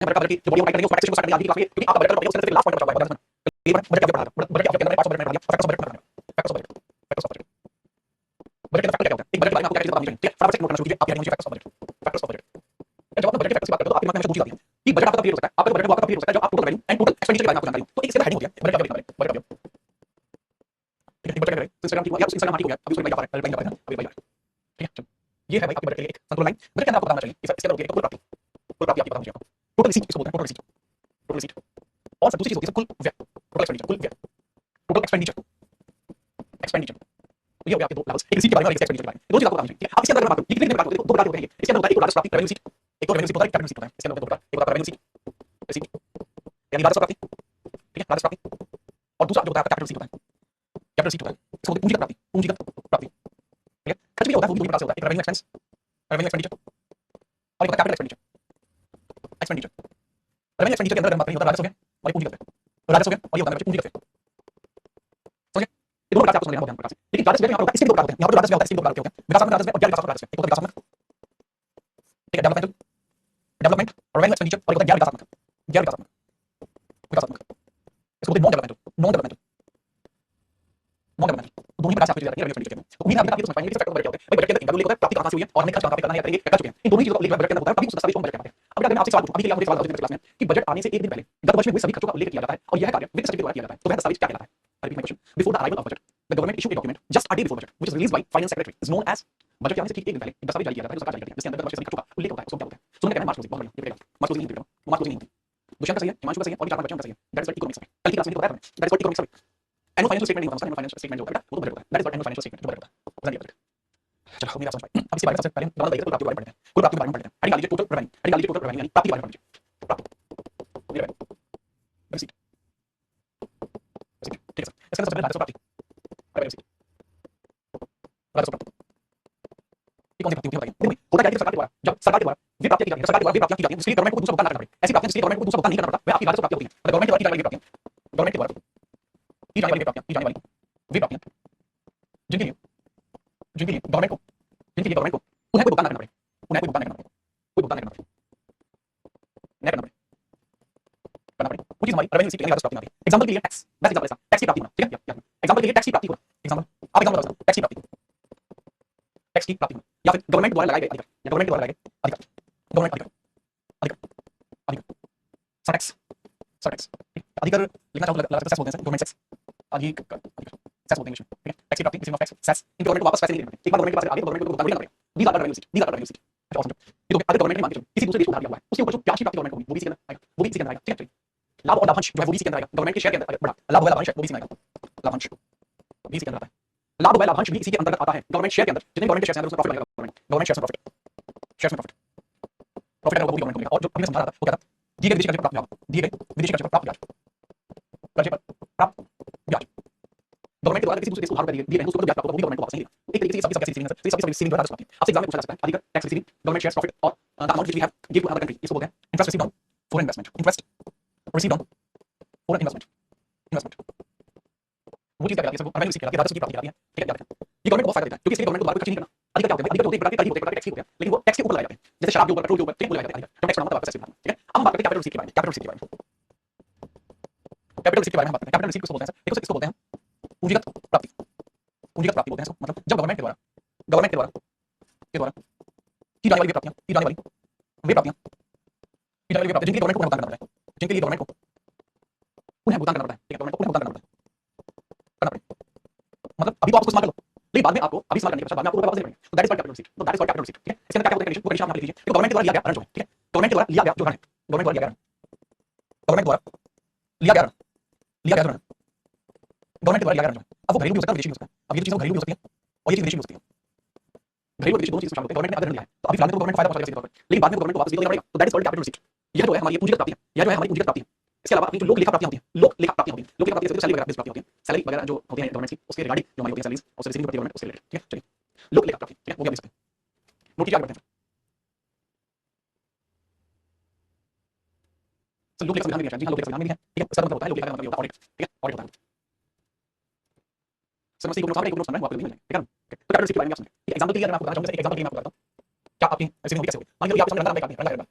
Budget का budget की जो बॉडी करेंगे उसको टैक्सेशन को स्टार्ट करने आगे की क्लास में क्योंकि आपका बजट का सबसे लास्ट पॉइंट बचा हुआ है ये बजट क्या बढ़ा बजट क्या अंदर पार्ट्स ऑफ बजट में बढ़ा दिया facts of budget facts of budget budget के फैक्टर क्या होता है एक बजट के बारे में आपको क्या चीज बतानी चाहिए ठीक है फटाफट से नोट करना शुरू कीजिए आप क्या फैक्ट्स ऑफ बजट जब आप बजट की फैक्ट्स की बात करते हो तो आपके दिमाग में हमेशा दो चीज आती है कि बजट आपका क्लियर हो सकता है आपका बजट आपका क्लियर हो सकता है जब आप total value and total expenditure के बारे में आपको जानकारी हो तो इसके हेडिंग होती है बजट का बजट का ठीक है बजट का तो इंस्टाग्राम ठीक हो गया इंस्टाग्राम ठीक हो गया अभी उसमें क्या आ रहा है रिप्लाई अभी भाई ठीक है ये है भाई आपके बजट के लिए एक संतुलन लाइन बजट के अंदर आपको बताना चाहिए इसके अंदर होती है कुल प्राप्ति आपकी बताना चाहिए टोटल रिसीट इसको बोलते हैं टोटल रिसीट और दूसरी चीज होती है कुल व्यय टोटल एक्सपेंडिचर टोटल एक्सपेंडिचर ये हो गया आपके दो लेवल्स एक रिसीट के बारे में और एक एक्सपेंडिचर के बारे में दो चीज आपको बतानी चाहिए आप इसके अंदर अगर बात करो ये कितने प्रकार होते हैं दो प्रकार होते हैं इसके अंदर होता है एक राजस्व प्राप्ति रेवेन्यू रिसीट एक और रेवेन्यू रिसीट होता है कैपिटल रिसीट होता है इसके अंदर दो प्रकार एक होता है रेवेन्यू रिसीट यानी राजस्व प्राप्ति ठीक है राजस्व प्राप्ति और दूसरा जो होता है कैपिटल रिसीट होता है कैपिटल रिसीट होता है इसको बोलते हैं पूंजीगत प्राप्ति ठीक है खर्च भी होता है वो भी दो प्रकार से होता है एक रेवेन्यू एक्सपेंस रेवेन्यू एक्सपेंडिचर और एक होता है कैपिटल एक्सपेंडिचर रेवेन्यू एक्सपेंडिचर के अंदर हम बात करें होता है राजस्व है और एक पूंजीगत है राजस्व है और ये होता है पूंजीगत है समझे ये दोनों प्रकार आपको समझना है बहुत ध्यान से लेकिन राजस्व में होता है इसके दो प्रकार होते हैं यहाँ पर राजस्व होता है इसके दो प्रकार होते हैं विकासात्मक राजस्व और गैर विकासात्मक राजस्व एक होता है विकासात्मक ठीक है डेवलपमेंट और रेवेन्यू एक्सपेंडिचर और एक होता है गैर विकासात्मक इसको बोलते हैं नॉन डेवलपमेंट दोनों प्रकार से आपको चीजें आती है रेवेन्यू एक्सपेंडिचर में तो उम्मीद है आपको समझ पाएंगे कि फैक्टर बजट क्या होता है भाई बजट के अंदर इनकम होता है प्राप्ति कहां से हुई है और हमें खर्च कहां पे करना है करेंगे कर चुके हैं इन दोनों चीजों का उल्लेख बजट के अंदर होता है तभी उस दस्तावेज को हम बजट कहते हैं अब अगर मैं आपसे सवाल पूछूं अभी के लिए मुझे सवाल बताओ क्लास में कि बजट आने से एक दिन पहले गत वर्ष में हुए सभी खर्चों का उल्लेख किया जाता है और यह कार्य वित्त सर्टिफिकेट द्वारा किया जाता है तो वह दस्तावेज क्या कहलाता है I repeat my question. Before the arrival of budget, the government issued a document just a day before budget, which is released by finance secretary. Is known as budget के आने से ठीक एक दिन पहले एक दस्तावेज जारी किया जाता है जो सरकार जारी करती है जिसके अंदर गत वर्ष के सभी खर्चों का उल्लेख होता है उसको क्या बोलते हैं सुनने कहना है मार्च क्लोजिंग बहुत बढ़िया ये मार्च क्लोजिंग नहीं वो मार्च क्लोजिंग नहीं दुष्यंत का सही है हिमांशु का सही है और चार बच्चों का सही है दैट इज व्हाट इकोनॉमिक्स है कल की क्लास में बताया मैंने दैट इज व्हाट इकोनॉमिक्स है एनुअल फाइनेंशियल स्टेटमेंट नहीं होता एनुअल फाइनेंशियल स्टेटमेंट जो होता है वो तो बजट होता है that is what annual financial statement जो बजट होता है समझ लिया बजट चलो उम्मीद आप समझ पाए अब इसके बारे में सबसे पहले हम डबल कुल प्राप्ति के बारे में पढ़ते हैं कुल प्राप्ति के बारे में पढ़ते हैं हेडिंग लीजिए टोटल रेवेन्यू हेडिंग लीजिए टोटल रेवेन्यू यानी प्राप्ति के बारे में पढ़िए प्राप्ति रिसीट ठीक है सर इसके अंदर सबसे पहले राजस्व प्राप्ति रेवेन्यू रिसीट राजस्व प्राप्ति ये कौन सी प्राप्ति होती है बताइए होता क्या है सरकार के द्वारा जब सरकार के द्वारा वे प्राप्तियां की जाती हैं सरकार के द्वारा वे प्राप्तियां की जाती हैं जिसके गवर्नमेंट को दूसरा भुगतान करना पड़े ऐसी प्राप्तियां जिसके गवर्नमेंट को दूसरा भुगतान नहीं करना पड़ता वे आपकी राजस्व प्राप्ति होती है गवर्नमेंट के द्वारा की जाने वाली प्राप्तियां गवर्नमेंट के द्वारा की जाने वाली प्राप्तियां की जाने वाली वे प्राप्तियां जिनके लिए गवर्नमेंट को उन्हें कोई भुगतान करना पड़े उन्हें कोई भुगतान करना पड़े कोई भुगतान करना पड़े नहीं करना पड़े वो चीज हमारी रेवेन्यू रिसीट यानी राजस्व प्राप्ति में आती है एग्जांपल के लिए टैक्स बेस्ट एग्जांपल है टैक्स की प्राप्ति होना ठीक है एग्जांपल के लिए टैक्स की प्राप्ति होना एग्जांपल आप एग्जांपल बताओ टैक्स की प्राप्ति होना या फिर गवर्नमेंट द्वारा लगाए गए अधिकार या गवर्नमेंट द्वारा लगाए गए अधिकार गवर्नमेंट अधिकार अधिकार टैक्स अधिकार लिखना चाहूँ लगा सकते हैं बोलते हैं गवर्नमेंट टैक्स अधिकार सेस बोलते हैं इंग्लिश में ठीक है टैक्स की प्राप्ति किसी ऑफ टैक्स सेस इन गवर्नमेंट को वापस पैसे नहीं देने एक बार गवर्नमेंट के पास आगे गवर्नमेंट को भुगतान करना पड़ेगा दीज आर रेवेन्यू रिसीट अच्छा और समझो ये तो अगर गवर्नमेंट ने मान के चलो किसी दूसरे देश को उधार लिया हुआ है उसके ऊपर जो ब्याज की प्राप्ति गवर्नमेंट को होगी वो भी इसी के अंदर आएगा वो भी इसी के अंदर आएगा ठीक है लाभ और लाभांश जो है वो भी इसी के अंदर आएगा गवर्नमेंट के शेयर के अंदर बड़ा लाभ और लाभांश वो भी इसी में आएगा लाभांश भी इसी के अंदर आता है लाभ और लाभांश भी इसी के अंतर्गत आता है गवर्नमेंट शेयर के अंदर जितने गवर्नमेंट के शेयर हैं उसमें प्रॉफिट लगेगा गवर्नमेंट शेयर में प्रॉफिट है वो भी गवर्नमेंट को मिलेगा और जो अभी समझा रहा था वो क्या था दिए गए विदेशी कर्ज पर प्राप्त ब्याज दिए गए विदेशी कर्ज पर प्राप्त ब्याज कर्ज पर प्राप्त ब्याज गवर्नमेंट के द्वारा किसी दूसरे देश को उधार दिए गए उसको ब्याज प्राप्त होगा वो भी गवर्नमेंट को वापस नहीं देगा एक तरीके से सभी रिसीविंग है सभी रिसीविंग द्वारा प्राप्ति आपसे एग्जाम में पूछा जा सकता है अधिकार tax receiving government shares profit और the amount which we have give to other country इसको बोलते हैं interest received on foreign investment interest received on foreign investment वो चीज क्या कहलाती है वो रेवेन्यू रिसीट कहलाती है राजस्व की प्राप्ति कहलाती है ठीक है याद रखना ये गवर्नमेंट को बहुत फायदा देता है क्योंकि इसके गवर्नमेंट को बार कोई खर्च नहीं करना अधिकार क्या होते हैं अधिकार होते हैं प्रकार होते हैं टैक्स होते हैं लेकिन वो टैक्स के ऊपर लगाए जाते हैं जैसे शराब के ऊपर पेट्रोल के ऊपर ठीक है लगाए जाते हैं जब टैक्स बनाना वापस ठीक है अब हम बात करते हैं कैपिटल रिसीट के बारे में कैपिटल रिसीट के बारे में कैपिटल रिसीट के बारे में बात करते हैं कैपिटल रिसीट किसको बोलते हैं सर इसको बोलते हैं पूंजीगत प्राप्ति बोलते हैं इसको मतलब जब गवर्नमेंट के द्वारा की जाने वाली प्राप्तियां की जाने वाली वे प्राप्तियां की जाने वाली प्राप्तियां जिनके गवर्नमेंट को भुगतान करना पड़ता है जिनके लिए गवर्नमेंट को उन्हें भुगतान करना पड़ता है ठीक है गवर्नमेंट को उन्हें भुगतान करना पड़ता है मतलब अभी तो आप उसको इस्तेमाल कर लो लेकिन बाद में आपको अभी इस्तेमाल करने के बाद में आपको वापस देना पड़ेगा तो that is called capital receipt तो that is called capital receipt ठीक है इसके अंदर क्या होता है कंडीशन वो कंडीशन आप लिख लीजिए तो गवर्नमेंट के द्वारा लिया गया ऋण जो है ठीक है गवर्नमेंट के द्वारा लिया गया जो ऋण है गवर्नमेंट द्वारा लिया गया गवर्नमेंट द्वारा लिया गया ऋण गवर्नमेंट द्वारा लिया गया ऋण अब वो घरेलू भी हो सकता है विदेशी भी हो सकता है अब ये चीजें घरेलू भी हो सकती है और ये चीज विदेशी भी हो सकती है घरेलू और विदेशी दोनों चीजें शामिल होती है गवर्नमेंट ने अगर ऋण लिया है तो अभी फिलहाल तो गवर्नमेंट फायदा पहुंचा देगा लेकिन बाद में गवर्नमेंट को वापस भी देना पड़ेगा तो that is called capital receipt यह जो है हमारी पूंजीगत प्राप्ति है यह जो है हमारी पूंजीगत प्राप्ति है इसके अलावा अपनी जो लोक लेखा प्राप्तियां होती हैं लोक लेखा प्राप्तियां होती हैं लोक लेखा प्राप्ति से सैलरी वगैरह प्राप्ति होती है सैलरी वगैरह जो होती है गवर्नमेंट की उसके रिगार्डिंग जो हमारी होती है सैलरीज और रिसीविंग करती है गवर्नमेंट उसके रिलेटेड ठीक है चलिए लोक लेखा प्राप्ति ठीक है वो क्या लिख सकते हैं नोट कीजिए आगे बढ़ते हैं सर लोक लेखा संविधान में दिया है जी हां लोक लेखा संविधान में दिया है ठीक है इसका मतलब होता है लोक लेखा का मतलब होता है ऑडिट ठीक है ऑडिट होता है समझिए इकोनॉमिक्स में इकोनॉमिक्स आपको मिल जाएगा ठीक है तो कैपिटल रिसीट के बारे में आप समझिए एग्जांपल के लिए मैं आपको बताना चाहूंगा एक एग्जांपल के लिए मैं आपको बताता हूं क्या आपकी रिसीविंग होगी कैसे होगी मान लीजिए आप समझ रहा है मैं एक आदमी रंगा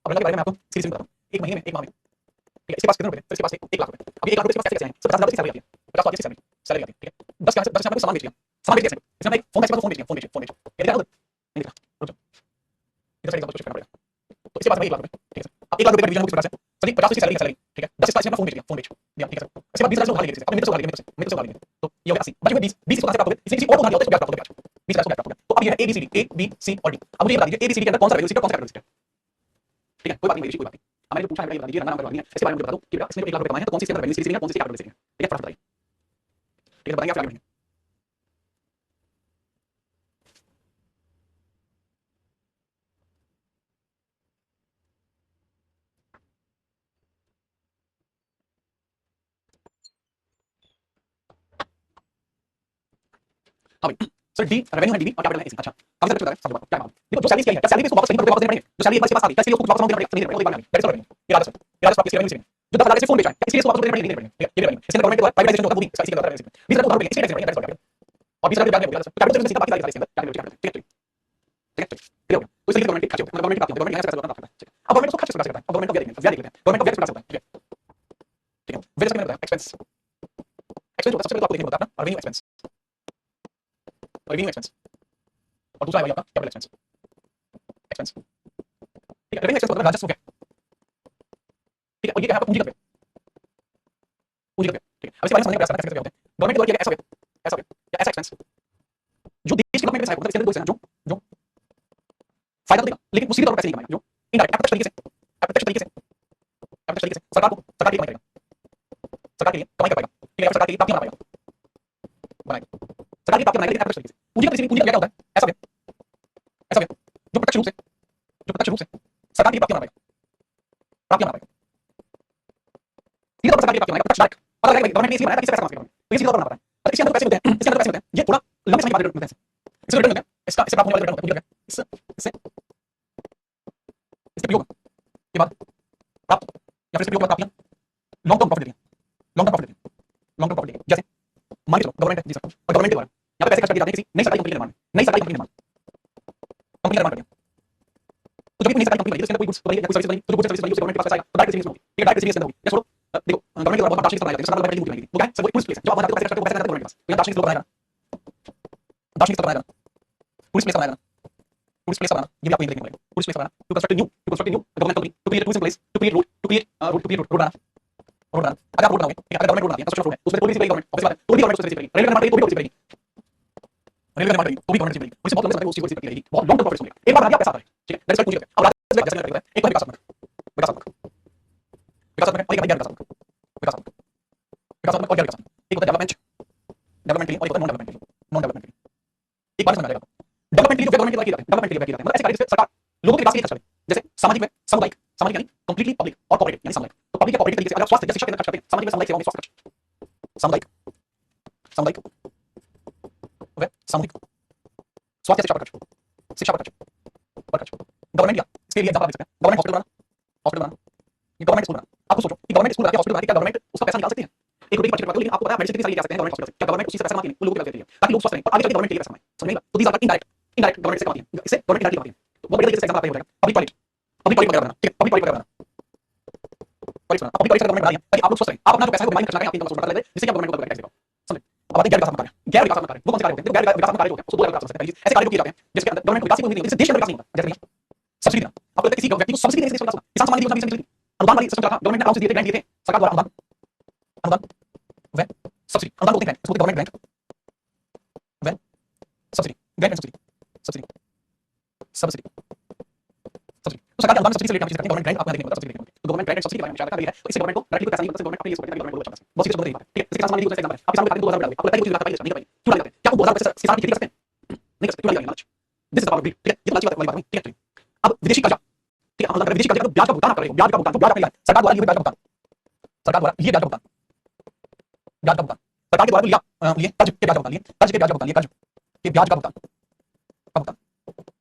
अब रंगा के बारे में आपको सीरीज में बताता हूँ। एक महीने में, एक माह में, ठीक है, इसके पास कितने रुपए थे? तो इसके पास 1 लाख रुपए। अब ये 1 लाख रुपए इसके पास कैसे आए? सिर्फ 50,000 की सैलरी आती है, 50,000 की सैलरी आती है, ठीक है। 10 का सामान बेच दिया, सामान बेच दिया इसने, एक फोन बेच दिया, फोन बेच, ये दिखा नहीं दिखा, रुक जाओ, इधर से एग्जांपल करना पड़ेगा। तो इसके पास में 1 लाख रुपए, ठीक है सर। अब 1 लाख रुपए का डिवीजन कुछ प्रकार से चलिए 50 इसकी सैलरी, ठीक है, 10 इसका इसने फोन बेच दिया, ठीक है सर। इसके बाद 20,000 से उधार लेंगे, अपने मित्र से उधार लेंगे, मेरे से उधार लेंगे, तो ये हो गया 80, बचे हुए 20 इसको कहां से प्राप्त हो गए? किसी और को उधार लिया होता है, इसको ब्याज प्राप्त हो गया, 20,000 प्राप्त हो गया। तो अब ये है ए बी सी और डी। अब मुझे ये बता दीजिए ए बी सी डी के अंदर कौन सा वैल्यू, कौन सा कैपिटल है, ठीक है, कोई बात नहीं, कोई बात नहीं। हमें पूछा है, बता दीजिए, रंगा नाम करवा दीजिए, इसके बारे में बता दो कि इसने 1 लाख रुपए कमाए हैं, तो कौन सी इसके अंदर वैल्यू सीरीज है, कौन सी कैपिटल है, ठीक है, फटाफट बताइए, ठीक है, बताइए आप आगे बढ़ेंगे। हाँ भाई सर, डी रेवेन्यू है, डीबी और कैपिटल है एसी। अच्छा अब सर बता समझ बात क्या है। देखो जो सैलरी क्या है, क्या सैलरी इसको वापस नहीं करोगे, वापस देने पड़ेंगे। जो सैलरी एक बार इसके पास आ गई, क्या इसलिए उसको वापस देना पड़ेगा, नहीं देना पड़ेगा, दैट इज रेवेन्यू, ये राजस्व, ये राजस्व आपकी रेवेन्यू से जो 10,000 से फोन बेचा है, इसलिए इसको वापस देना पड़ेगा, नहीं देना पड़ेगा, ठीक है, ये रेवेन्यू। इसके अंदर गवर्नमेंट के द्वारा प्राइवेटाइजेशन होता है, वो भी इसका इसी के द्वारा रेवेन्यू, 20,000 उधार लेंगे, इसलिए टैक्स देना पड़ेगा, और 20,000 के बाद में कैपिटल से सीधा बाकी सारी इसके अंदर कैपिटल, ठीक है, ठीक है, क्लियर हो गया। तो इसलिए गवर्नमेंट के खर्चे, गवर्नमेंट की प्राप्ति, गवर्नमेंट यहाँ से पैसा प्राप्त करता है। अब गवर्नमेंट को खर्च कैसे करता है, अब गवर्नमेंट को क्या देखेंगे, व्यय देखेंगे, गवर्नमेंट को व्यय कैसे करता है, ठीक है, ठीक है, व्यय से मैंने बताया एक्सपेंस, एक्सपेंस होता है सबसे पहले आपको देखना होता है अपना रेवेन्यू एक्सपेंस, रेवेन्यू एक्सपेंस, और दूसरा है आपका कैपिटल एक्सपेंस, एक्सपेंस, ठीक है। रेवेन्यू एक्सपेंस मतलब राजस्व है, ठीक है, और ये क्या है आपका पूंजीगत व्यय, पूंजीगत व्यय, ठीक है। अब इसके बारे में समझने का प्रयास करते हैं कैसे होते हैं। गवर्नमेंट के द्वारा किया गया ऐसा व्यय या ऐसा एक्सपेंस जो देश के गवर्नमेंट में सहायक होता है, इसके अंदर दो हिस्से हैं, जो फायदा तो देगा लेकिन वो सीधे तौर पर पैसे नहीं कमाएगा, जो इनडायरेक्ट अप्रत्यक्ष तरीके से, अप्रत्यक्ष तरीके से, अप्रत्यक्ष तरीके से सरकार को, सरकार के लिए कमाई करेगा, सरकार के लिए कमाई कर पाएगा, ठीक है, सरकार की प्राप्तियां बना पाएगा, बनाएगा, सरकार की प्राप्तियां बनाएगा, लेकिन अप्रत्यक्ष तरीके से। पूंजीगत किसी भी पूंजी का क्या होता है, ऐसा व्यय, ऐसा व्यय जो प्रत्यक्ष रूप से, जो प्रत्यक्ष रूप से सरकार की प्राप्तियां बना पाएगा, प्राप्तियां बना पाएगा, सीधे तौर पर सरकार की प्राप्तियां बनाएगा, प्रत्यक्ष डायरेक्ट, और अगर गवर्नमेंट ने इसलिए बनाया ताकि इससे पैसा कमा सके, तो ये सीधे तौर पर बना पा रहा है। तो इसके अंदर पैसे मिलते हैं, इसके अंदर पैसे मिलते हैं, ये थोड़ा लंबे समय के बाद रिटर्न मिलते हैं, इससे रिटर्न मिलते हैं, इसका इससे प्राप्त होने वाला रिटर्न होता है, इससे इससे इसके प्रयोग के बाद प्राप्त या फिर इसके प्रयोग के बाद प्राप्तियां लॉन्ग टर्म प्रॉफिट देती हैं, लॉन्ग टर्म प्रॉफिट देती हैं, लॉन्ग टर्म प्रॉफिट देती हैं। जैसे मान के चलो गवर्नमेंट है जी सर, और गवर्नमेंट के द्वारा यहाँ पे पैसे खर्च कर दिए जाते हैं किसी नई सरकारी कंपनी निर्माण में, नई सरकारी कंपनी निर्माण, कंपनी निर्माण कर दिया, तो जब भी नई सरकारी कंपनी बनी, उसके अंदर कोई गुड्स बनी या कोई सर्विस बनी, तो जो गुड्स सर्विस बनी उसके गवर्नमेंट के पास पैसा आएगा, तो डायरेक्ट रिसीव में होगी, ठीक है, डायरेक्ट रिसीव में होगी। या छोड़ो देखो गवर्नमेंट के द्वारा बहुत दार्शनिक स्तर बनाया जाता है, सरकार की मूर्ति बनाई गई, वो क्या है सब पुलिस प्लेस है, जो आप वहां जाते हो पैसे खर्च करते हो, पैसे जाते हैं गवर्नमेंट के पास, तो यहाँ दार्शनिक स्तर बनाएगा, दार्शनिक स्तर बनाएगा, पुलिस प्लेस बनाएगा, पुलिस प्लेस बनाना, ये भी आपको देखना पड़ेगा, पुलिस प्लेस बनाना, to construct new government company, to create tourism place, to create road, to create road बनाना, रोड बनाना। अगर आप रोड बनाओगे, ठीक है, अगर गवर्नमेंट रोड बनाती है, कंस्ट्रक्शन रोड है, उसमें टोल भी गवर्नमेंट, ऑब्वियस बात है, टोल भी गवर्नमेंट उससे करेगी, रेलवे निर्माण करेगी तो भी टोल करेगी, रेलवे निर्माण करेगी तो भी गवर्नमेंट करेगी, उससे बहुत लंबे समय उस चीज को करेगी, बहुत लॉन्ग टर्म प्रॉफिट होंगे। एक बार बना दिया पैसा आ रहा है, ठीक है, दैट इज पूंजी करते हैं। अब राजस्व जैसे करते हैं, एक तो विकासात्मक, विकासात्मक, विकासात्मक है, और एक गैर विकासात्मक, विकासात्मक, विकासात्मक और गैर विकासात्मक। एक होता है डेवलपमेंट, डेवलपमेंट के लिए, और एक होता है नॉन डेवलपमेंट के लिए, नॉन डेवलपमेंट के लिए। एक बार समझ में आएगा, डेवलपमेंट के लिए जो गवर्नमेंट के द्वारा किया जाता है, डेवलपमेंट के लिए किया जाता है, मतलब ऐसे कार्य जिससे सरकार लोगों के विकास के लिए खर्च करे, जैसे सामाजिक में सामुदायिक, सामाजिक यानी कंप्लीटली पब्लिक और कॉर्पोरेट यानी सामुदायिक, तो पब्लिक या कॉर्पोरेट तरीके से अगर स्वास्थ्य या शिक्षा के अंदर खर्च करते हैं, सामाजिक में सामुदायिक सेवाओं में स्वास्थ्य खर्च, सामुदायिक, सामुदायिक वे सामूहिक, स्वास्थ्य शिक्षा पर खर्च, शिक्षा पर खर्च, पर खर्च। गवर्नमेंट या इसके लिए एग्जांपल दे सकते हैं, गवर्नमेंट हॉस्पिटल बनाना, हॉस्पिटल बनाना, ये गवर्नमेंट स्कूल बनाना। आपको सोचो कि गवर्नमेंट स्कूल बना के हॉस्पिटल बना के क्या गवर्नमेंट उसका पैसा निकाल सकती है? एक रुपए की पर्ची कटवा दो, लेकिन आपको पता है मेडिसिन कितनी सारी ले सकते हैं गवर्नमेंट हॉस्पिटल से, क्या गवर्नमेंट उसी से पैसा कमाती है? उन लोगों को पैसा देती है ताकि लोग स्वस्थ रहें और आगे चल के गवर्नमेंट के लिए पैसा कमाए, समझ नहीं? तो these are indirect, indirect government से कमाती है, इससे गवर्नमेंट इनडायरेक्टली कमाती है। तो बहुत बढ़िया तरीके से एग्जांपल आपका हो जाएगा, पब्लिक टॉयलेट, पब्लिक टॉयलेट वगैरह बनाना, ठीक है, पब्लिक टॉयलेट वगैरह बनाना, पब्लिक टॉयलेट गवर्नमेंट बना रही है ताकि आप लोग स्वस्थ रहें, आप अपना जो पैसा है वो खर्च ना करें, आपकी इनकम सोर्स बढ़ाते रहे, जिससे आप गवर्नमेंट को टैक्स देगा, समझ? अब आते हैं गैर विकासात्मक कार्य, गैर विकासात्मक कार्य वो कौन से कार्य होते हैं? गैर विकासात्मक कार्य होते हैं, उसको दो विकास सकते हैं, ऐसे कार्य किए जाते हैं जिसके अंदर गवर्नमेंट को विकास की कोई नहीं होती, जिससे देश का विकास नहीं होता, जैसे सब्सिडी देना, आपको लगता है किसी व्यक्ति को सब्सिडी देने से विकास होगा? किसान सम्मान निधि योजना भी मिली थी, अनुदान वाली सिस्टम चला था, गवर्नमेंट ने अलाउंस दिए थे, ग्रांट दिए थे, सरकार द्वारा अनुदान, अनुदान वे सब्सिडी, अनुदान बोलते हैं, इसको गवर्नमेंट ग्रांट वे subsidy, grant subsidy, subsidy, subsidy, subsidy. तो सरकार के अनुदान सब्सिडी से रिलेटेड चीजें करते हैं, गवर्नमेंट ग्रांट आपको देखने को मिलता है, सब्सिडी देखने को। तो गवर्नमेंट ग्रांट एंड सब्सिडी के बारे में विचार करता है, तो इससे गवर्नमेंट को डायरेक्टली पैसा नहीं मिलता, गवर्नमेंट अपने लिए सोचता है, गवर्नमेंट को अच्छा पैसा बहुत सीधे शब्दों में बात है, ठीक है। इसके किसान सम्मान निधि योजना एग्जांपल है, आप किसान को 2000 रुपए डालोगे, आपको लगता है कि कुछ दिलाता है, नहीं कर पाएंगे, क्यों डालते हैं? क्या आपको 2000 रुपए से किसान की खेती कर सकते हैं? नहीं कर सकते, क्यों डालेंगे? दिस इज द ठीक है, ये तो अच्छी बात वाली बात है, ठीक है। अब विदेशी कर्जा, ठीक है, हम विदेशी कर्जा का ब्याज का भुगतान आप कर रहे हो, ब्याज का भुगतान, तो ब्याज आपका सरकार द्वारा लिए ब्याज का भुगतान, सरकार द्वारा लिए ब्याज का भुगतान, ब्याज का भुगतान, सरकार के द्वारा लिया लिए कर्ज के ब्याज का भुगतान, लिए कर्ज के ब्याज का भुगतान, लिए कर्ज के ब्याज का भुगतान, भुगतान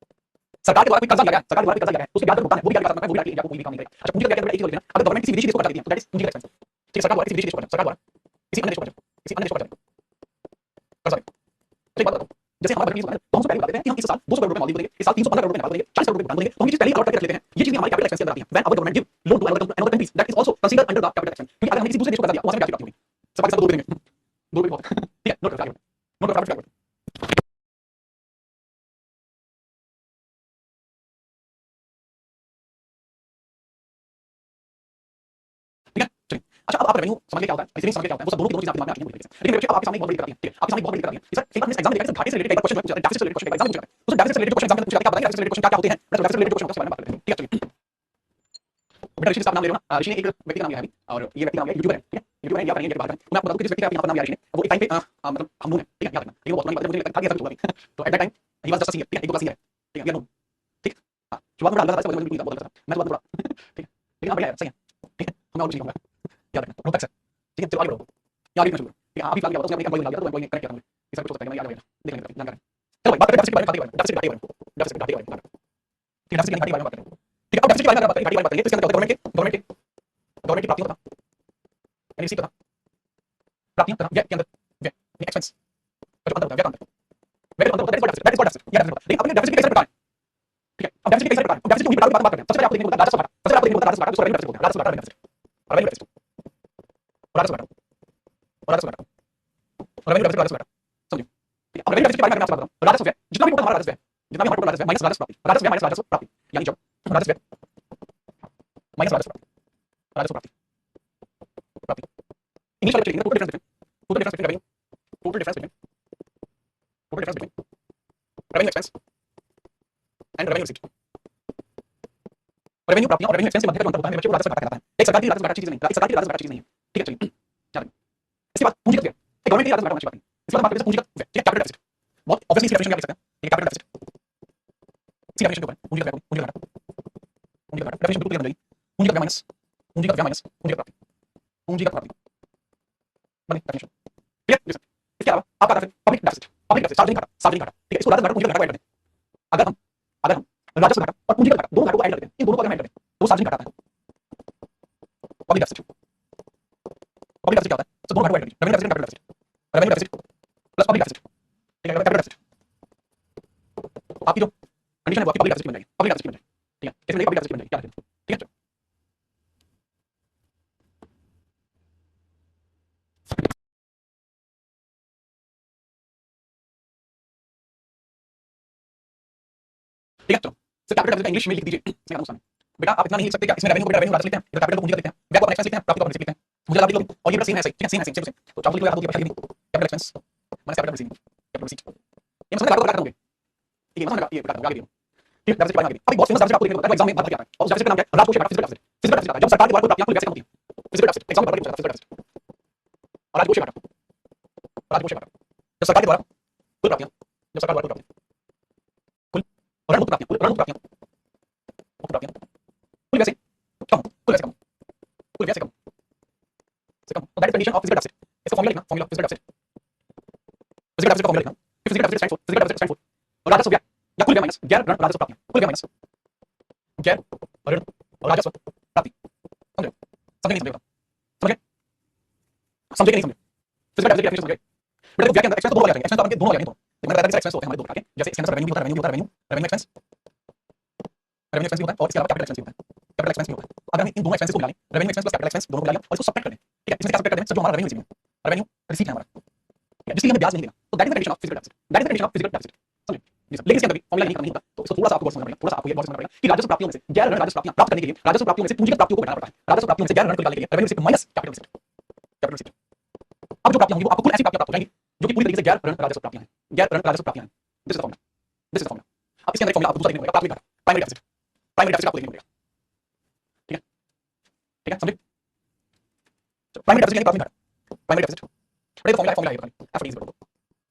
सरकार के द्वारा कोई कर्जा लगा है, सरकार द्वारा कर्जा लगा है, उसके ब्याज का भुगतान है, वो भी क्या करता है, वो भी आपको कोई भी काम नहीं करेगा। अच्छा, पूंजी का क्या है, एक ही होता है, अगर गवर्नमेंट किसी विदेशी देश को कर्जा देती है तो दैट इज पूंजी का एक्सपेंस, ठीक है, सरकार द्वारा किसी विदेशी देश को कर्जा, सरकार द्वारा किसी अन्य देश को कर्जा, किसी अन्य देश को कर्जा कर सकते हैं। एक बात बताओ, जैसे हमारा बजट तो हम पहले बता देते हैं कि हम इस साल 200 करोड़ रुपए मालदीव को देंगे, इस साल 315 करोड़ रुपए नेपाल को देंगे, 40 करोड़ रुपए भूटान को देंगे, तो हम ये चीज पहले ही अलॉट करके रख लेते हैं। ये चीजें हमारे कैपिटल एक्सपेंस के अंदर आती हैं। When our government give loan to another countries that is also considered under the capital expense, क्योंकि अगर हमने किसी दूसरे देश को कर्जा दिया तो वहां से ब्याज की प्राप्ति होगी। सब पाकिस्तान को 2 रुपए देंगे, 2 रुपए बहुत है। ठीक है, नोट करो, नोट करो, ठीक है। चलिए, अच्छा अब आप रेवेन्यू समझ गए क्या होता है, इसीलिए समझ गए क्या होता है, वो सब दोनों की दोनों चीजें आपके दिमाग में आती हैं पूरी तरीके से। लेकिन बच्चों अब आपके सामने एक बहुत बड़ी दिक्कत आती है, ठीक है, आपके सामने एक बहुत बड़ी दिक्कत आती है। सर एक बार एग्जाम में देखा घाटे से रिलेटेड एक क्वेश्चन जो है डेफिसिट से रिलेटेड क्वेश्चन एग्जाम में पूछा जाता है, तो डेफिसिट से रिलेटेड क्वेश्चन एग्जाम में पूछा जाता है, क्या बताएंगे डेफिसिट से रिलेटेड क्वेश्चन क्या होते हैं, मैं डेफिसिट से रिलेटेड क्वेश्चन उसके बारे में बात करते हैं। ठीक है, चलिए बेटा ऋषि साहब नाम ले लो ना, ऋषि ने एक व्यक्ति का नाम लिया है अभी, और ये व्यक्ति का नाम है यूट्यूबर है, ठीक है, यूट्यूबर है, याद करेंगे बात करें। मैं आपको बता दूं कि जिस व्यक्ति का यहाँ पर नाम लिया ऋषि ने, वो एक टाइम पे मतलब हम लोग हैं, ठीक है, याद रखना, लेकिन वो बहुत पुरानी बात है, मुझे लगता है कि ऐसा कुछ होगा नहीं। तो at that time he was just a singer, ठीक है, एक दो का सिंगर है, ठीक है, वी आर नो, ठीक है, हां शुरुआत में डाला था ऐसे मुझे नहीं बहुत लगता मैं शुरुआत में ठीक है, लेकिन आप बढ़िया है, सही है, ठीक है, हम और कुछ नहीं कहूंगा, याद रखना रोहतक से, ठीक है, चलो आगे बढ़ो, याद रखना शुरू करो, ठीक है, अभी प्लान क्या होता है, उसमें एक एम्प्लॉय लगा दिया तो एम्प्लॉय ने कनेक्ट किया था मुझे, ये सब कुछ होता है, मैं याद रहेगा, देख लेंगे जान करें। चलो भाई बात करते हैं डेफिसिट के बारे में, डेफिसिट के बारे में, डेफिसिट के बारे में, ठीक है, डेफिसिट के बारे में बात करें, ठीक है, अब डेफिसिट के बारे में बात करें, बात करेंगे, तो इसके अंदर गवर्नमेंट की प्राप्तियों का यानी इसी का प्राप्तियों का व्यय के अंदर व्यय एक्सपेंस का जो अंतर होता है, व्यय का अंतर, व्यय का अंतर होता है, दैट इज कॉल्ड डेफिसिट, ये डेफिसिट होता है। लेकिन अपने डेफिसिट के कई सारे प्रकार हैं, ठीक है, अब डेफिसिट के कई सारे प्रकार हैं, अब डेफिसिट के उन्हीं प्रकारों की बात करते हैं। सबसे पहले आपको देखने को मिलता है राजस्व घाटा, सबसे पहले आपको देखने को मिलता है राजस्व घाटा, जिसको रेवेन्यू डेफिसिट बोलते हैं, राजस्व घाटा, रेवेन्यू डेफिसिट, राजस्व घाटा, राजस्व घाटा, रेवेन्यू डेफिसिट, राजस्व घाटा, समझिए, ठीक है। अब रेवेन्यू डेफिसिट के बारे में मैं आपसे बात कर रहा हूं, राजस्व व्यय जितना भी टोटल हमारा राजस्व है, जितना भी हमारा टोटल राजस्व है माइनस राजस्व प्राप्ति, राजस्व व्यय माइनस राजस्व प्राप्ति, यानी जब राजस्व व्यय माइनस राजस्व प्राप्ति, राजस्व प्राप्ति, प्राप्ति इंग्लिश वाले चलेंगे, total difference between, total difference between revenue, total difference between, total difference between revenue expense and revenue receipt, revenue प्राप्तियां और रेवेन्यू एक्सपेंस के मध्य का जो अंतर होता है, बच्चे को राजस्व घाटा कहलाता है। एक सरकार की राजस्व घाटा चीज नहीं, एक सरकार की राजस्व घाटा चीज नहीं है, ठीक है, चलिए याद रखें। इसके बाद पूंजीगत व्यय, एक गवर्नमेंट की राजस्व घाटा होने की बात नहीं, इसके बाद बात करते हैं पूंजीगत व्यय, ठीक है, कैपिटल डेफिसिट, बहुत ऑब्वियसली इसी डेफिनेशन में आप देख सकते हैं, ये कैपिटल डेफिसिट, इसी डेफिनेशन के ऊपर पूंजीगत व्यय, पूंजीगत घाटा, पूंजीगत घाटा डेफिनेशन बिल्कुल क्लियर हो जाएगी, पूंजीगत व्यय माइनस, पूंजीगत व्यय माइनस पूंजीगत प्राप्ति, पूंजीगत प्राप्ति बने डेफिनेशन, क्लियर। इसके अलावा आपका deficit public deficit, public deficit सार्वजनिक घाटा, सार्वजनिक घाटा, ठीक है, इसको राजस्व घाटा पूंजीगत घाटा को ऐड करते हैं। अगर हम राजस्व घाटा और पूंजीगत घाटा दोनों घाटों को ऐड करते हैं, इन दोनों को अगर हम ऐड करते हैं तो सार्वजनिक घाटा आता है, पब्लिक डेफिसिट, पब्लिक डेफिसिट क्या होता है, तो दोनों घाटों को ऐड करिए, revenue deficit, capital deficit, revenue deficit plus public deficit, ठीक है, कैपिटल डेफिसिट, आपकी जो कंडीशन है वो आपकी पब्लिक डेफिसिट बन जाएगी, पब्लिक डेफिसिट बन जाएगी, ठीक है, इसमें पब्लिक डेफिसिट बन जाएगी, क्या रखें, ठीक है। ठीक है, चलो सर कैपिटल डेफिसिट इंग्लिश में लिख दीजिए, इसमें आराम से बेटा आप इतना नहीं लिख सकते क्या, इसमें रेवेन्यू को रेवेन्यू राजस्व लिखते हैं, इधर कैपिटल को पूंजीगत लिखते हैं, व्यय को एक्सपेंस लिखते हैं, प्राप्ति को रिसीट लिखते हैं, मुझे लगा लिख लो और ये बेटा सेम है, सही, ठीक है, सेम है, सेम, तो चाहो लिख लो, आप लिख capital expense minus capital receipt, capital receipt, ये समझ में आ रहा है, ये समझ में ये काट दूंगा आगे, ठीक है, डेफिसिट के बारे में आगे। अभी बहुत फेमस डेफिसिट आपको देखने को मिलता है, एग्जाम में बात करके आता है, और डेफिसिट का नाम क्या है, राजकोषीय घाटा, फिजिकल डेफिसिट, फिजिकल डेफिसिट आता है जब सरकार के द्वारा कोई प्राप्तियां कुल वैसे कम होती हैं, फिजिकल डेफिसिट एग्जाम में बात करके फिजिकल डेफिसिट और राजकोषीय घाटा, राजकोषीय घाटा जब सरकार के द्वारा कुल प्राप्तियां, जब सरकार द्वारा कुल प्राप्तियां, कुल ऋण मुक्त प्राप्तियां, कुल ऋण मुक्त प्राप्तियां, मुक्त प्राप्तियां कुल वैसे कम, कुल वैसे कम, कुल वैसे कम से कम, तो that is condition of physical deficit. इसका फार्मूला लिखना, formula physical deficit, physical deficit का फार्मूला लिखना, physical deficit stands for, physical deficit stands for राजस्व व्यय या कुल व्यय माइनस गैर ऋण राजस्व प्राप्तियां, कुल व्यय माइनस गैर ऋण राजस्व प्राप्ति, समझ रहे हो, समझे नहीं समझे, समझे, समझे कि नहीं समझे, फिजिकल डेफिसिट की डेफिनेशन समझे बेटा, व्यय के अंदर एक्सपेंस तो दोनों आ जाएंगे, एक्सपेंस तो आपके दोनों आ जाएंगे, तो मैंने बताया था एक्सपेंस होते हैं हमारे दो प्रकार के, जैसे इसके अंदर रेवेन्यू भी होता है, रेवेन्यू होता है, रेवेन्यू एक्सपेंस, रेवेन्यू एक्सपेंस भी होता है, और इसके अलावा कैपिटल एक्सपेंस भी होता है, कैपिटल एक्सपेंस भी होता है। अगर हम इन दोनों एक्सपेंसेस को मिला लें, revenue expense plus capital expense दोनों को मिला लें और इसको सबट्रैक्ट कर दें, ठीक है, इसमें क्या सबट्रैक्ट कर दें, सब जो हमारा रेवेन्यू रिसीव है, रेवेन्यू रिसीट है हमारा, ठीक है, जिसके लिए हमें ब्याज नहीं देना, तो that is the condition of physical deficit, that is the condition of physical deficit, समझे जी सर। लेकिन इसके अंदर भी फॉर्मूला नहीं करना होता, तो इसको थोड़ा सा आपको समझना पड़ेगा, थोड़ा सा आपको ये बहुत समझना पड़ेगा कि राजस्व प्राप्तियों में से गैर ऋण राजस्व प्राप्तियां प्राप्त करने के लिए राजस्व प्राप्तियों में से पूंजीगत प्राप्तियों को घटाना पड़ता है, राजस्व प्राप्तियों में से गैर ऋण को निकालने के लिए revenue receipt minus capital receipt, capital receipt. अब जो प्राप्तियां होंगी वो आपको कुल ऐसी प्राप्तियां प्राप्त हो जाएंगी जो कि पूरी तरीके से गैर ऋण राजस्व प्राप्तियां हैं, गैर ऋण राजस्व प्राप्तियां हैं, this is the formula, this is the formula. अब इसके अंदर एक फॉर्मूला आपको दूसरा देखने को मिलेगा, प्राथमिक घाटा, प्राइमरी डेफिसिट, प्राइमरी डेफिसिट आपको देखने को मिलेगा, ठीक है, ठीक है, समझे, प्राइमरी डेफिसिट यानी प्राथमिक घाटा, प्राइमरी डेफिसिट, बड़े फॉर्मूला है, फॉर्मूला है ये एफ इज बराबर,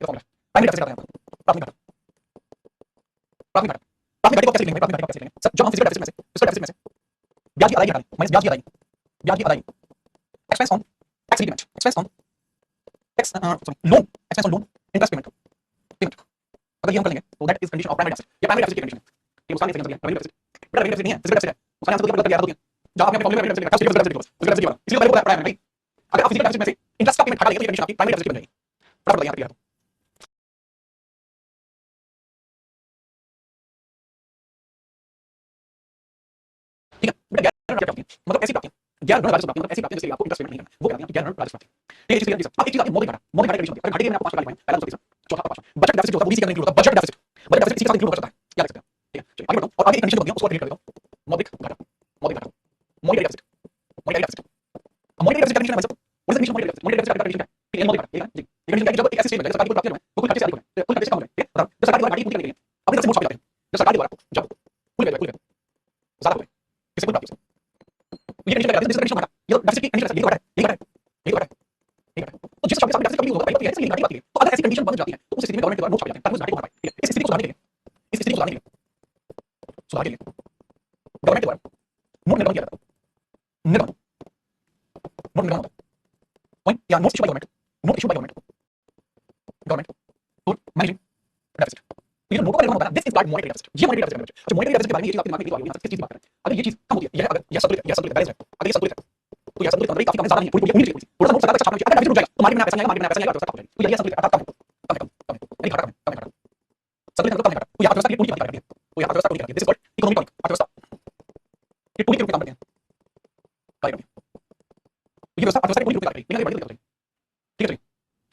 ये फॉर्मूला प्राइमरी डेफिसिट आता है, प्राथमिक घाटा, प्राथमिक घाटा, प्राथमिक घाटे को कैसे लिखेंगे, प्राथमिक घाटे को कैसे लिखेंगे सर, जब हम फिजिकल डेफिसिट में से, फिजिकल डेफिसिट में से ब्याज की अदायगी हटा दें, माइनस ब्याज की अदायगी, ब्याज की अदायगी, expense on tax repayment, expense on tax sorry loan, expense on loan interest payment, payment, अगर ये हम कर लेंगे तो that is condition of primary deficit, ये प्राइमरी डेफिसिट की कंडीशन है, ठीक है, उसका नहीं समझ गया, रेवेन्यू डेफिसिट, बेटा रेवेन्यू डेफिसिट नहीं है, फिजिकल डेफिसिट है, उसका आंसर तो क्या याद हो गया, जब आपने अपने फॉर्मूले में रेवेन्यू डेफिसिट लिखा, फिजिकल डेफिसिट लिखा, फिजिकल डेफिसिट इसलिए पहले बताया प्राइमरी, अगर आप फिजिकल डेफिसिट में से इंटरेस्ट का पेमेंट हटा देंगे तो ये कंडीशन आपकी प्राइमरी डेफिसिट बन जाएगी, फटाफट बताइए यहाँ पे गैर ऋण राजस्व प्राप्ति मतलब ऐसी प्राप्ति जिससे आपको इंटरेस्ट पेमेंट नहीं करना, वो कहलाती है गैर ऋण राजस्व प्राप्ति। एक चीज क्लियर है। अब एक चीज आती है मौद्रिक घाटा। मौद्रिक घाटे की कंडीशन होती है। घाटे के मैंने आपको 5 प्रकार लिखे हैं। पहला दूसरा तीसरा चौथा पांचवा। बजट डेफिसिट जो होता है वो इसी के अंदर इंक्लूड होता है। बजट डेफिसिट इसी के साथ इंक्लूड कर सकता है। क्या लिख सकते हैं? ठीक है चलिए आगे बढ़ता हूं और आगे एक कंडीशन होती है उसको क्लियर कर देता हूं। मौद्रिक घाटा, मौद्रिक घाटा, मौद्रिक डेफिसिट, मौद्रिक डेफिसिट। मौद्रिक डेफिसिट का कंडीशन है मतलब व्हाट इज द मौद्रिक डेफिसिट? मौद्रिक डेफिसिट का कंडीशन क्या है? ठीक है मौद्रिक घाटा ठीक है जी। ये कंडीशन क्या है कि जब एक ऐसी स्टेट में सरकार की प्राप्ति है वो कुल खर्चे से अधिक हो जाए, कुल खर्चे से कम हो जाए, ठीक है? मतलब जब सरकार की घाटे पूरी करने के लिए अपनी तरफ से मोड़ छापे जाते हैं। जब सरकार द्वारा जब कुल ज्यादा हो गए किसी कुल प्राप्ति से ये कंडीशन क्या है? जिस कंडीशन घाटा ये डेफिसिट की कंडीशन है, ये घाटा है, ये घाटा है, ये घाटा है, ये घाटा है। तो जिस शब्द से डेफिसिट कभी होता है ये घाटे की बात है। तो अगर ऐसी कंडीशन बन जाती है तो उस स्थिति में गवर्नमेंट के द्वारा मोड़ छापे जाते हैं ताकि उस घाटे को भर पाए। ठीक है? इस स्थिति को सुधारने के लिए सुधार के लिए गवर्नमेंट के द्वारा नोट निर्गमन किया जाता है। निर्गमन नोट निर्गमन होता है पॉइंट या note issue by government, note issue by government for managing deficit. तो ये नोटों का निर्गमन होता है this is called monetary deficit. ये मॉनेटरी डेफिसिट है। अच्छा मॉनेटरी डेफिसिट के बारे में ये चीज आपके दिमाग में नहीं किस चीज की बात करें? अगर ये चीज कम होती है यह अगर यह संतुलित बैलेंस है, अगर ये संतुलित है तो यह संतुलित मतलब काफी ज्यादा नहीं है, पूरी पूरी थोड़ा सा नोट सरकार का छापना चाहिए। अगर डेफिसिट रुक जाएगा तो मार्केट में पैसा नहीं आएगा, मार्केट में पैसा नहीं आएगा तो कम हो जाएगी। तो यह संतुलित अर्थात कम है नहीं घाटा कम है संतुलित मतलब कम है घाटा। तो यह अर्थव्यवस्था की पूरी करती है, तो यह अर्थव्यवस्था पूरी करती है। दिस इज कॉल्ड इकोनॉमिक अर्थव्यवस्था। ये पूरी के रूप में काम करते हैं कार्य करते हैं। ये व्यवस्था अर्थव्यवस्था की पूरी रूप में कार्य करती है। लेकिन बड़ी ठीक है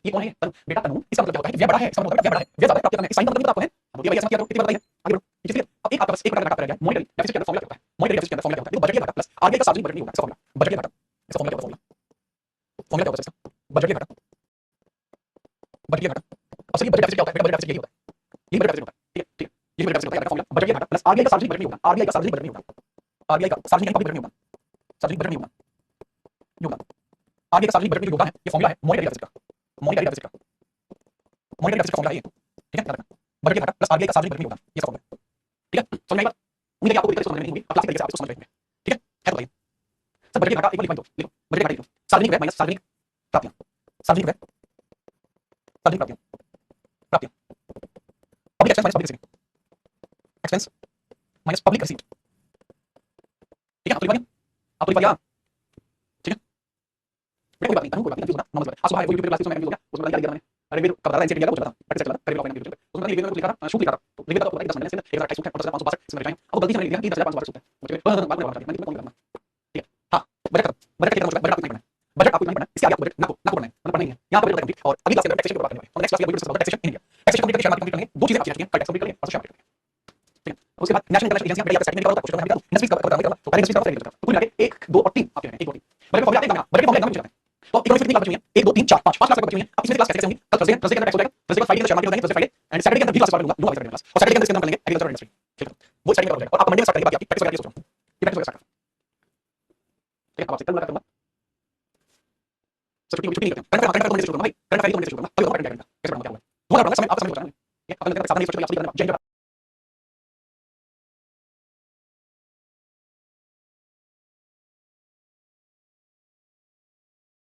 ये कौन है बेटा कानून? इसका मतलब क्या होता है? व्यय बड़ा है, इसका मतलब व्यय बड़ा है, व्यय ज्यादा प्राप्त करना है। साइन का मतलब आपको है अब ये भैया समझ किया कितनी बताइए आगे बढ़ो। ठीक है अब एक आपका बस एक प्रकार का घाटा रह गया मॉनेटरी डेफिसिट के अंदर फॉर्मूला क्या होता है? मॉनेटरी डेफिसिट के अंदर फॉर्मूला क्या होता है? देखो बजट के घाटा प्लस आरबीआई का सार्वजनिक बजट नहीं होगा इसका फॉर्मूला बजट के घाटा इसका फॉर्मूला क्या होता है? फॉर्मूला क्या होता है इसका? बजट के घाटा बजट के घाटा। अब सर ये बजट डेफिसिट क्या होता है? बजट डेफिसिट यही होता है, यही बजट डेफिसिट होता है। ठीक है ठीक है ये बजट डेफिसिट होता है फॉर्मूला बजट के घाटा प्लस आरबीआई का सार्वजनिक बजट नहीं होगा, आरबीआई का सार्वजनिक बजट नहीं होगा, आरबीआई का सार्वजनिक पब्लिक बजट नहीं होगा, सार्वजनिक बजट नहीं होगा योगदान आरबीआई का सार्वजनिक बजट में योगदान है। ये फॉर्मूला है मॉनेटरी डेफिसिट का, मॉनेटरी डेफिसिट का, मॉनेटरी डेफिसिट का फॉर्मूला है ये। ठीक है याद रखना बजट के घाटा प्लस आरबीआई का सार्वजनिक बजट में योगदान ये फॉर्मूला है। ठीक है समझ में आई बात? उम्मीद है कि आपको दिक्कत समझ में नहीं होगी, आप क्लासिक तरीके से आप इसको समझ रहे हैं। ठीक है तो बताइए सर बजट के घाटा एक बार लिख दो, लिखो बजट के घाटा लिखो सार्वजनिक व्यय माइनस सार्वजनिक प्राप्तियां, सार्वजनिक व्यय सार्वजनिक प्राप्तियां प्राप्तियां public expense minus public receipt expense minus public receipt. ठीक है आप तो लिख पाएंगे, आप तो लिख पाएंगे ठीक है कोई बात नहीं कोई बात नहीं नॉर्मल बात। आज सुबह वो यूट्यूब पे क्लास में मैंने हो गया उसमें क्या लिखा मैंने अरे वीर कब बता रहा एनसीटी लगा कुछ बता प्रैक्टिस चला करीब ऑफलाइन यूट्यूब पे उसमें लिख लिखा था शूट लिखा था तो लिख था तो 10 मिनट से 1028 है 562 इसमें लिखा है अब गलती से मैंने लिखा कि 10562 है मुझे बात में बात करनी मैं कौन करना। ठीक है हां बजट खत्म बजट के मतलब बजट आपको नहीं पढ़ना बजट आपको नहीं पढ़ना इसके आगे आपको बजट ना पढ़ना है मतलब पढ़ना ही है यहां पर बजट कंप्लीट और अगली क्लास में टैक्सेशन के बारे में बात करेंगे और नेक्स्ट क्लास में video taxation in India taxation complete करके शेयर मार्केट कंप्लीट करेंगे। दो चीजें आपकी चाहिए कल टैक्स कंप्लीट करेंगे और शेयर मार्केट ठीक है उसके बाद नेशनल इंटरनेशनल एजेंसी में सेटिंग करवा कुछ करना है नेक्स्ट वीक कवर करेंगे तो करेंगे इसका तो कुल मिला के 1 2 और 3 आपके हैं 1 2 3 बजट फॉर्मूला एक बजट फॉर्मूला एकदम चलता है तो इकोनॉमिक्स कितनी क्लास बची हुई है 1 2 3 4 5 क्लास बची हुई है। अब इसमें क्लास कैसे होंगी कल थर्सडे के अंदर टैक्स हो जाएगा थर्सडे को फ्राइडे के अंदर शेयर मार्केट होगा थर्सडे फ्राइडे एंड सैटरडे के अंदर भी क्लास लूंगा सैटरडे क्लास और सैटरडे के अंदर इसके अंदर लेंगे एग्रीकल्चर इंडस्ट्री ठीक है वो स्टार्टिंग करोगे और आप मंडे में स्टार्ट करेंगे बाकी प्रैक्टिस करके सोच रहा हूं ये प्रैक्टिस स्टार्ट ठीक है अब आपसे कल मुलाकात करूंगा सर छुट्टी नहीं करते करंट अफेयर तो मंडे से शुरू करूंगा भाई करंट अफेयर तो मंडे से शुरू करूंगा तब करंट अफेयर कैसे पढ़ाऊंगा क्या हुआ तुम्हारा समय आप समझ रहे हो ये अपन लगता है साथ में सोच के आप स्टडी करना जय